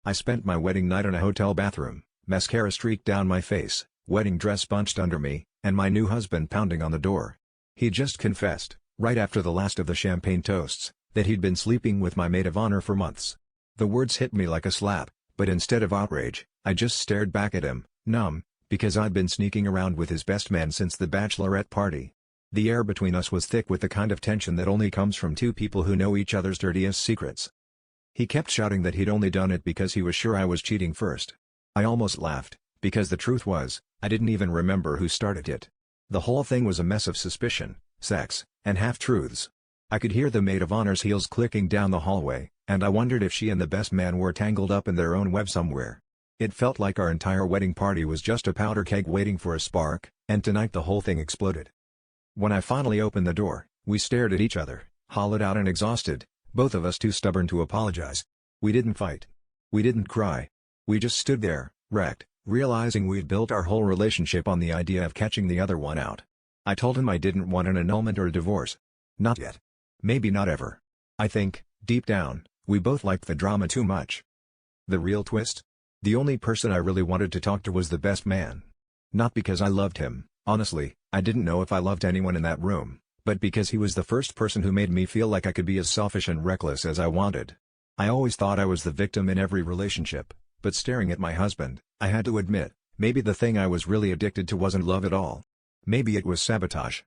I spent my wedding night in a hotel bathroom, mascara streaked down my face, wedding dress bunched under me, and my new husband pounding on the door. He just confessed, right after the last of the champagne toasts, that he'd been sleeping with my maid of honor for months. The words hit me like a slap, but instead of outrage, I just stared back at him, numb, because I'd been sneaking around with his best man since the bachelorette party. The air between us was thick with the kind of tension that only comes from two people who know each other's dirtiest secrets. He kept shouting that he'd only done it because he was sure I was cheating first. I almost laughed, because the truth was, I didn't even remember who started it. The whole thing was a mess of suspicion, sex, and half-truths. I could hear the maid of honor's heels clicking down the hallway, and I wondered if she and the best man were tangled up in their own web somewhere. It felt like our entire wedding party was just a powder keg waiting for a spark, and tonight the whole thing exploded. When I finally opened the door, we stared at each other, hollowed out and exhausted, both of us too stubborn to apologize. We didn't fight. We didn't cry. We just stood there, wrecked, realizing we'd built our whole relationship on the idea of catching the other one out. I told him I didn't want an annulment or a divorce. Not yet. Maybe not ever. I think, deep down, we both liked the drama too much. The real twist? The only person I really wanted to talk to was the best man. Not because I loved him, honestly, I didn't know if I loved anyone in that room, but because he was the first person who made me feel like I could be as selfish and reckless as I wanted. I always thought I was the victim in every relationship, but staring at my husband, I had to admit, maybe the thing I was really addicted to wasn't love at all. Maybe it was sabotage.